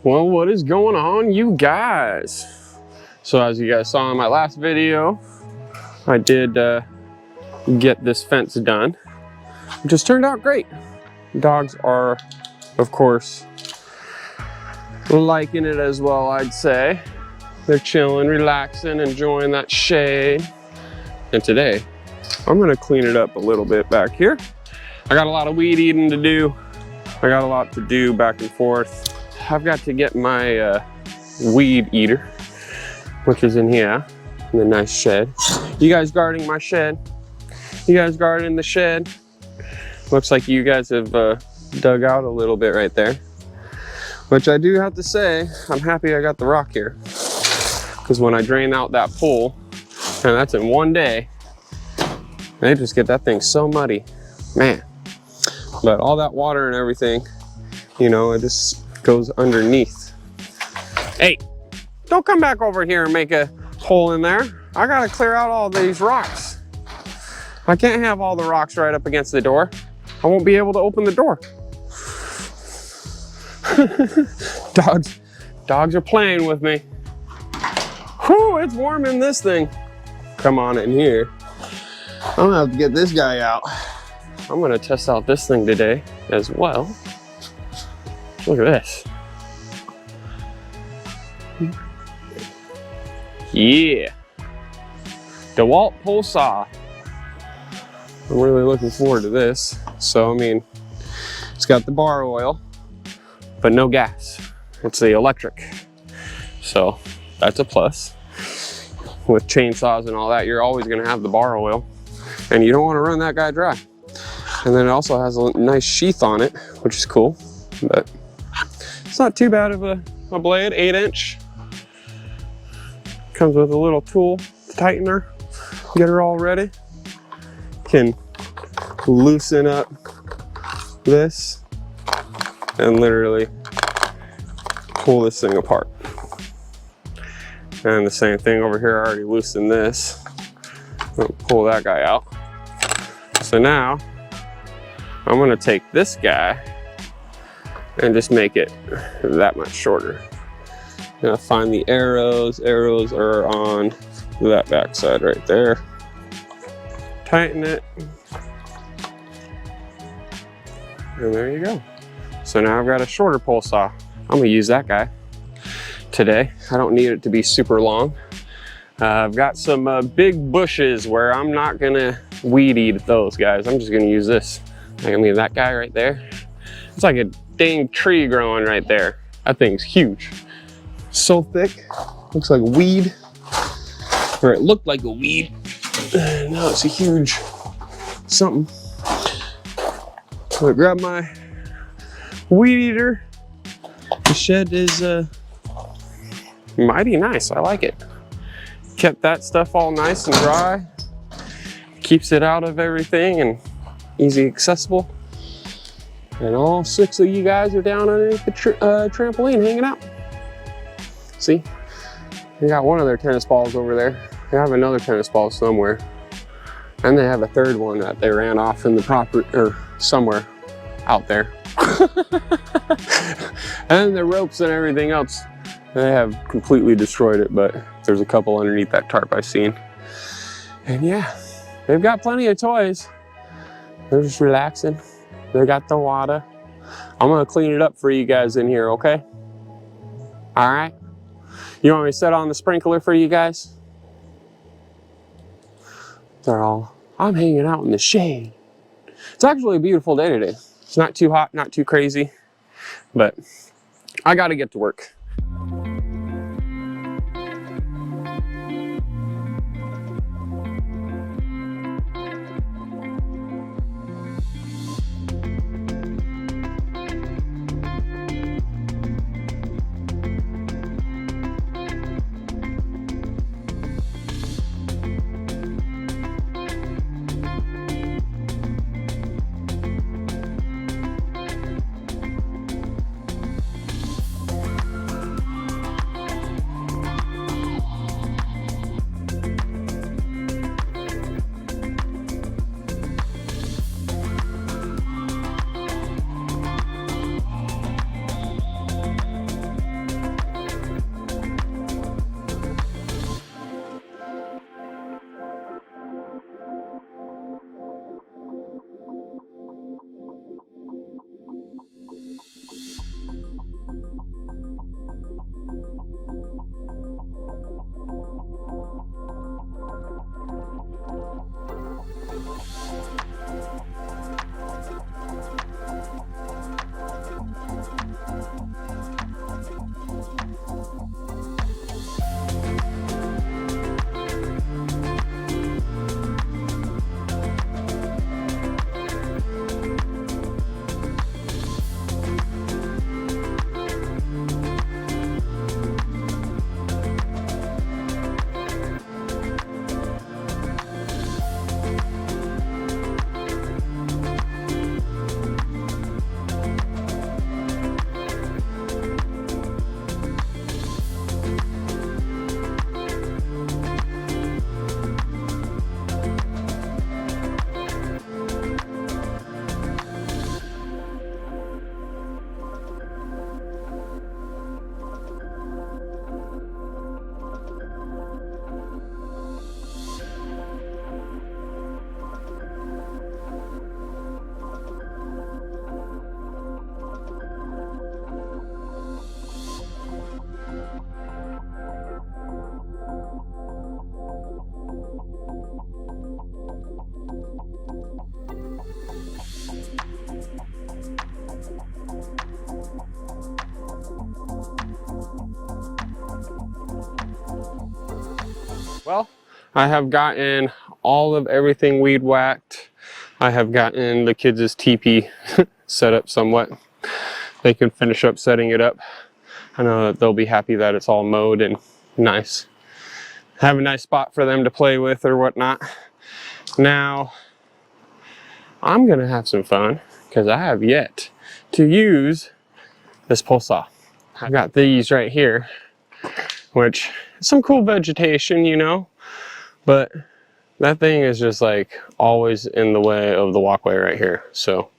Well, what is going on, you guys? So as you guys saw in my last video, I did get this fence done. It just turned out great. Dogs are, of course, liking it as well, I'd say. They're chilling, relaxing, enjoying that shade. And today, I'm gonna clean it up a little bit back here. I got a lot of weed eating to do. I got a lot to do back and forth. I've got to get my weed eater, which is in here, in the nice shed. You guys guarding my shed? You guys guarding the shed? Looks like you guys have dug out a little bit right there. Which I do have to say, I'm happy I got the rock here. Because when I drain out that pool, and that's in one day, they just get that thing so muddy, man. But all that water and everything, you know, it just goes underneath. Hey, don't come back over here and make a hole in there. I gotta clear out all these rocks. I can't have all the rocks right up against the door. I won't be able to open the door. Dogs are playing with me. Whew, it's warm in this thing. Come on in here. I'm gonna have to get this guy out. I'm gonna test out this thing today as well. Look at this. Yeah. DeWalt pole saw. I'm really looking forward to this. So, I mean, it's got the bar oil, but no gas. It's the electric. So, that's a plus. With chainsaws and all that, you're always gonna have the bar oil. And you don't wanna run that guy dry. And then it also has a nice sheath on it, which is cool. But it's not too bad of a blade, 8-inch. Comes with a little tool tightener. Get her all ready. Can loosen up this and literally pull this thing apart. And the same thing over here, I already loosened this. I'll pull that guy out. So now I'm gonna take this guy and just make it that much shorter. I'm gonna find the arrows. Arrows are on that back side right there. Tighten it. And there you go. So now I've got a shorter pole saw. I'm gonna use that guy today. I don't need it to be super long. I've got some big bushes where I'm not gonna weed eat those guys. I'm just gonna use this. I mean, that guy right there. It's like a dang tree growing right there. That thing's huge. So thick, looks like a weed. Or it looked like a weed. Now it's a huge something. So I grab my weed eater. The shed is mighty nice, I like it. Kept that stuff all nice and dry. Keeps it out of everything and easy accessible. And all 6 of you guys are down underneath the trampoline hanging out. See, they got one of their tennis balls over there. They have another tennis ball somewhere. And they have a third one that they ran off in the property, or somewhere out there. And the ropes and everything else, they have completely destroyed it, but there's a couple underneath that tarp I've seen. And yeah, they've got plenty of toys. They're just relaxing. They got the water. I'm gonna clean it up for you guys in here, okay? All right. You want me to set on the sprinkler for you guys? I'm hanging out in the shade. It's actually a beautiful day today. It's not too hot, not too crazy, but I gotta get to work. Well, I have gotten all of everything weed whacked. I have gotten the kids' teepee set up somewhat. They can finish up setting it up. I know that they'll be happy that it's all mowed and nice. Have a nice spot for them to play with or whatnot. Now, I'm gonna have some fun because I have yet to use this pole saw. I've got these right here, which is some cool vegetation, you know, but that thing is just like always in the way of the walkway right here. So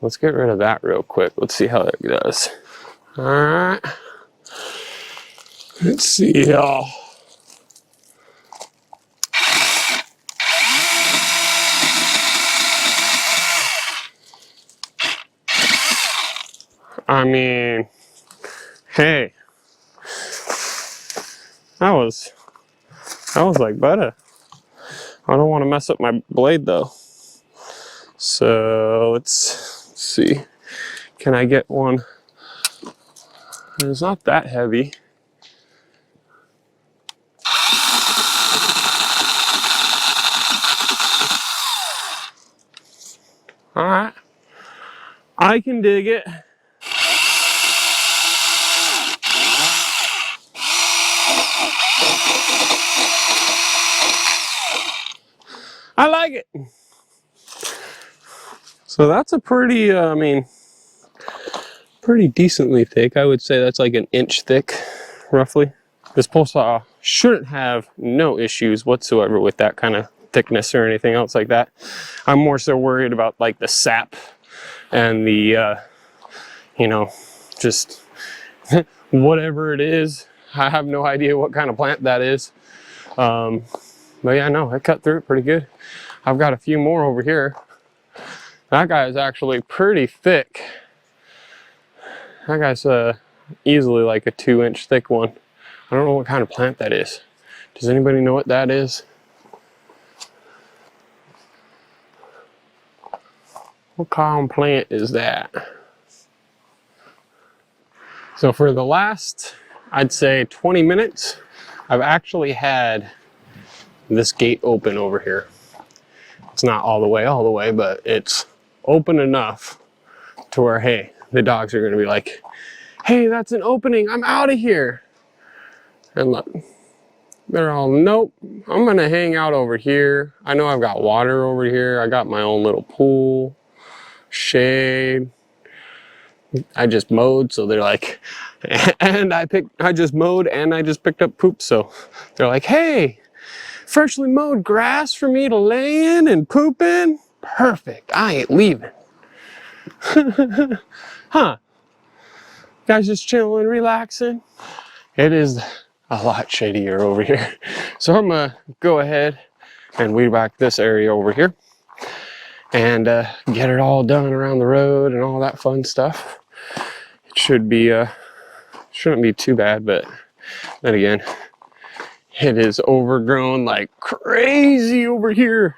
let's get rid of that real quick. Let's see how it does. All right. Let's see y'all. I mean, hey, that was like butter. I don't want to mess up my blade though. So let's see. Can I get one? It's not that heavy. All right, I can dig it. I like it. So that's a pretty, I mean, pretty decently thick. I would say that's like an inch thick, roughly. This pole saw shouldn't have no issues whatsoever with that kind of thickness or anything else like that. I'm more so worried about like the sap and the, you know, just whatever it is. I have no idea what kind of plant that is. But yeah, no, I cut through it pretty good. I've got a few more over here. That guy is actually pretty thick. That guy's easily like a 2-inch thick one. I don't know what kind of plant that is. Does anybody know what that is? What kind of plant is that? So for the last, I'd say 20 minutes, I've actually had this gate open over here. It's not all the way, but it's open enough to where, hey, the dogs are gonna be like, hey, that's an opening, I'm out of here. And look, they're all, nope, I'm gonna hang out over here. I know I've got water over here. I got my own little pool, shade. I just mowed, so they're like, and I just mowed and I just picked up poop. So they're like, hey, freshly mowed grass for me to lay in and poop in? Perfect, I ain't leaving. Huh? Guys just chilling, relaxing. It is a lot shadier over here. So I'm gonna go ahead and weed whack this area over here and get it all done around the road and all that fun stuff. It should be, shouldn't be too bad, but then again, it is overgrown like crazy over here.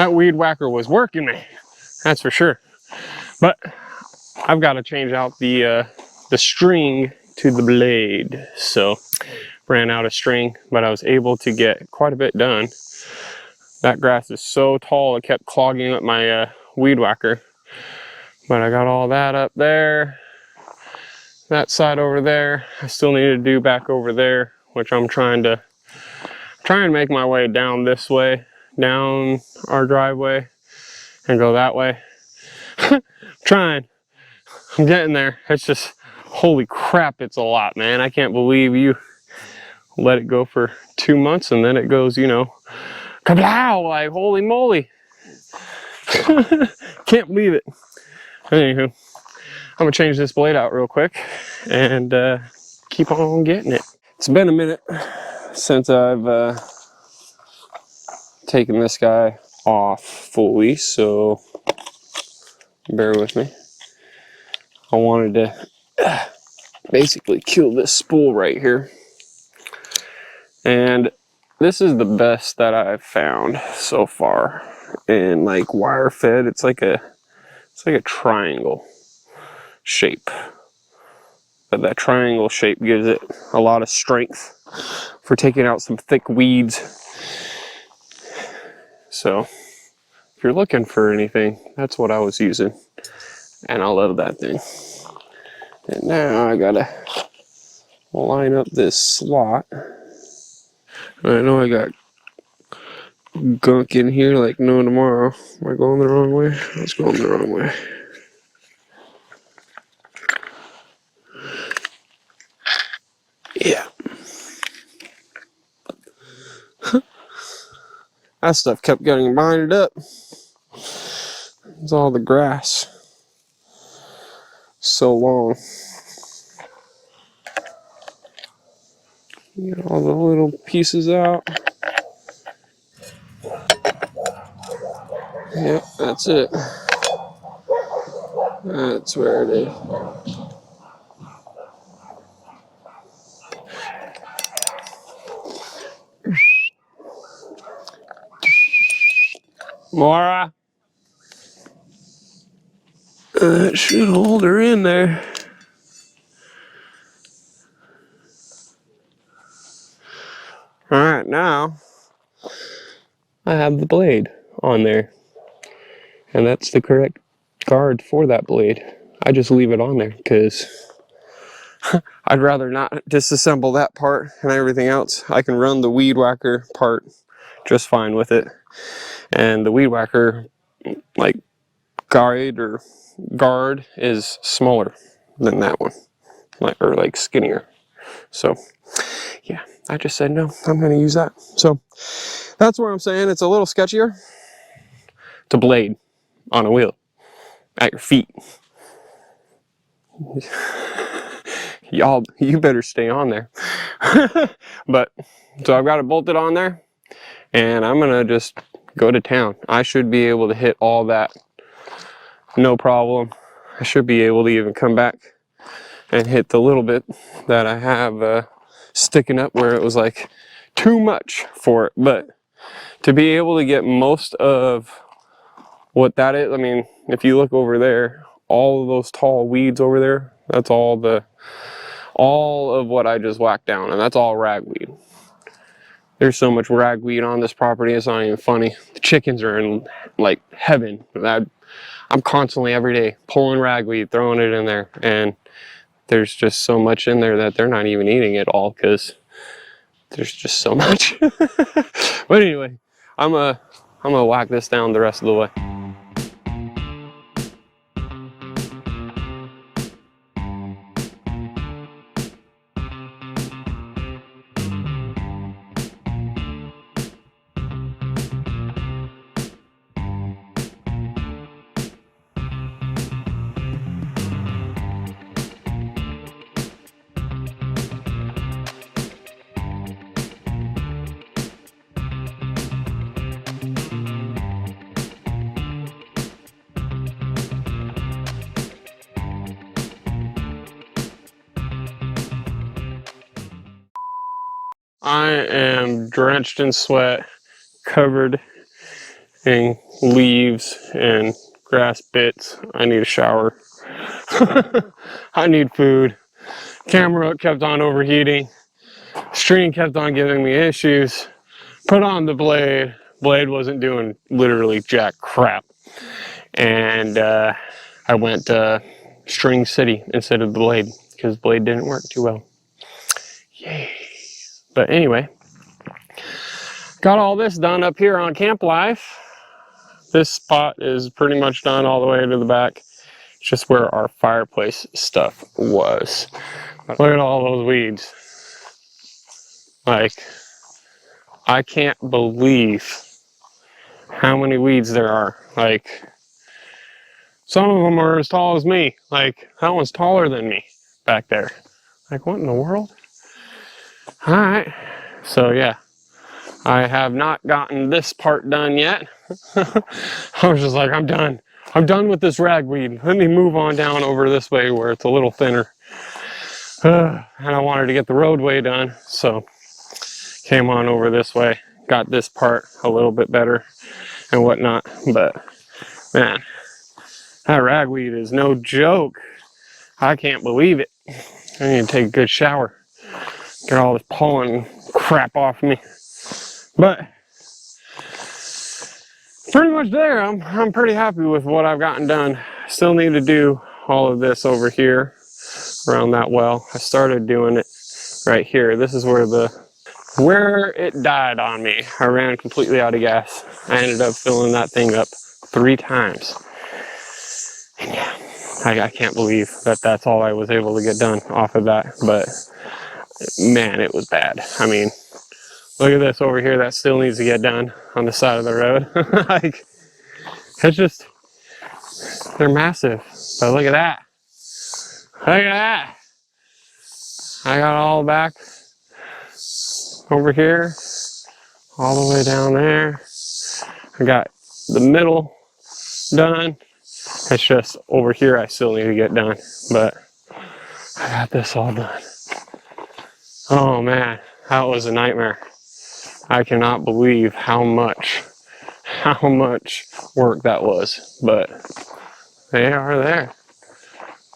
that weed whacker was working me, that's for sure. But I've got to change out the string to the blade. So ran out of string, but I was able to get quite a bit done. That grass is so tall, it kept clogging up my weed whacker. But I got all that up there. That side over there, I still need to do back over there, which I'm trying to make my way down this way, down our driveway, and go that way. Trying. I'm getting there. It's just, holy crap, it's a lot, man. I can't believe you let it go for 2 months and then it goes, you know, kablow, like holy moly. Can't believe it. Anywho, I'm gonna change this blade out real quick and keep on getting it. It's been a minute since I've taken this guy off fully, so bear with me. I wanted to basically kill this spool right here. And this is the best that I've found so far in like wire fed. It's like a triangle shape. But that triangle shape gives it a lot of strength for taking out some thick weeds. So if you're looking for anything, that's what I was using. And I love that thing. And now I gotta line up this slot. I know I got gunk in here like no tomorrow. Am I going the wrong way? I was going the wrong way. Yeah. That stuff kept getting binded up. It's all the grass. So long. Get all the little pieces out. Yep, that's it. That's where it is. Mara. That should hold her in there. Alright, now I have the blade on there. And that's the correct guard for that blade. I just leave it on there because I'd rather not disassemble that part and everything else. I can run the weed whacker part just fine with it. And the weed whacker, like, guard is smaller than that one, or like skinnier. So yeah, I just said no, I'm gonna use that. So that's where I'm saying it's a little sketchier. It's a blade on a wheel at your feet. Y'all, you better stay on there. But so I've got it bolted on there and I'm gonna just go to town. I should be able to hit all that no problem. I should be able to even come back and hit the little bit that I have sticking up where it was like too much for it. But to be able to get most of what that is, I mean, if you look over there, all of those tall weeds over there, that's all of what I just whacked down, and that's all ragweed. There's so much ragweed on this property, it's not even funny. The chickens are in like heaven. I'm constantly every day pulling ragweed, throwing it in there, and there's just so much in there that they're not even eating it all because there's just so much. But anyway, I'm gonna whack this down the rest of the way. I am drenched in sweat, covered leaves and grass bits. I need a shower. I need food. Camera kept on overheating. String kept on giving me issues. Put on the blade. Blade wasn't doing literally jack crap. And I went String City instead of the blade because blade didn't work too well. Yay. But anyway, got all this done up here on Camp Life. This spot is pretty much done all the way to the back. It's just where our fireplace stuff was. Look at all those weeds. Like, I can't believe how many weeds there are. Like, some of them are as tall as me. Like, that one's taller than me back there. Like, what in the world? All right. So, yeah. I have not gotten this part done yet. I was just like, I'm done. I'm done with this ragweed. Let me move on down over this way where it's a little thinner. And I wanted to get the roadway done. So, came on over this way. Got this part a little bit better and whatnot. But, man, that ragweed is no joke. I can't believe it. I need to take a good shower. Get all this pollen crap off me. But pretty much there. I'm pretty happy with what I've gotten done. Still need to do all of this over here around that well. I started doing it right here. This is where it died on me. I ran completely out of gas. I ended up filling that thing up 3 times. And yeah, I can't believe that that's all I was able to get done off of that. But man, it was bad. I mean, look at this over here. That still needs to get done on the side of the road. Like, it's just, they're massive. But look at that. Look at that. I got all back over here, all the way down there. I got the middle done. It's just over here I still need to get done. But I got this all done. Oh man, that was a nightmare. I cannot believe how much work that was, but they are there.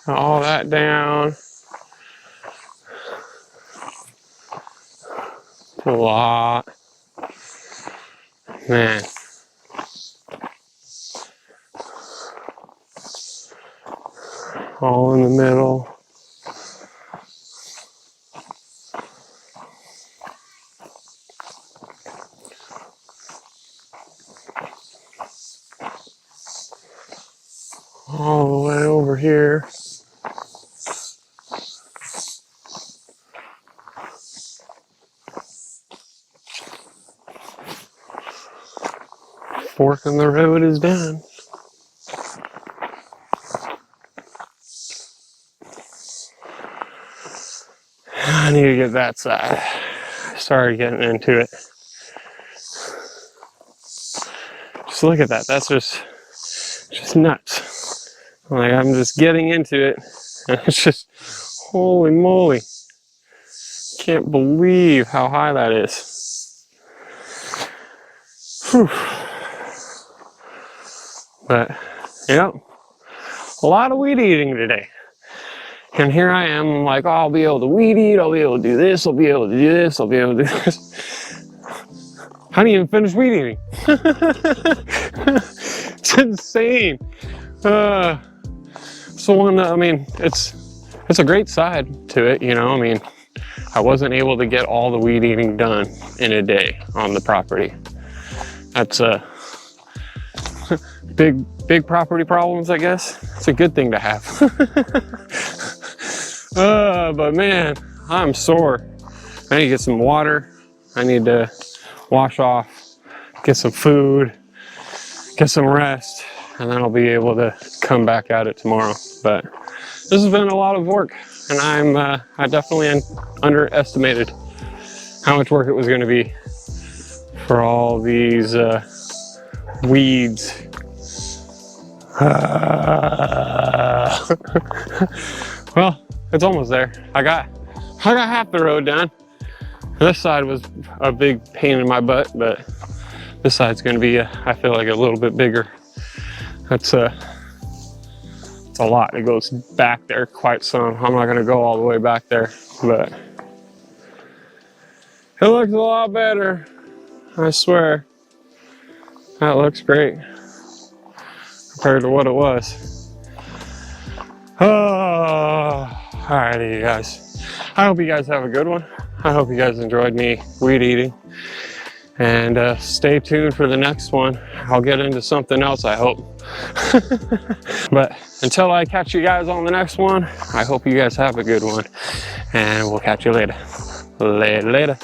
All that down. A lot. Man. All in the middle. All the way over here. Fork in the road is done. I need to get that side. I started getting into it. Just look at that. That's just nuts. Like, I'm just getting into it. And it's just, holy moly. Can't believe how high that is. Whew. But, you know, a lot of weed eating today. And here I am, like, oh, I'll be able to weed eat, I'll be able to do this, I'll be able to do this, I'll be able to do this. I didn't even finish weed eating. It's insane. I mean, it's a great side to it, you know. I mean, I wasn't able to get all the weed eating done in a day on the property. That's big property problems, I guess. It's a good thing to have. But man, I'm sore. I need to get some water. I need to wash off, get some food, get some rest, and then I'll be able to come back at it tomorrow. But this has been a lot of work, and I definitely underestimated how much work it was going to be for all these weeds. Well, it's almost there. I got half the road done. This side was a big pain in my butt, but This side's gonna be, I feel like, a little bit bigger. It's a lot. It goes back there quite some. I'm not gonna go all the way back there, but it looks a lot better. I swear. That looks great compared to what it was. Oh, alrighty, you guys. I hope you guys have a good one. I hope you guys enjoyed me weed eating. And stay tuned for the next one. I'll get into something else, I hope. But until I catch you guys on the next one, I hope you guys have a good one. And we'll catch you later. Later.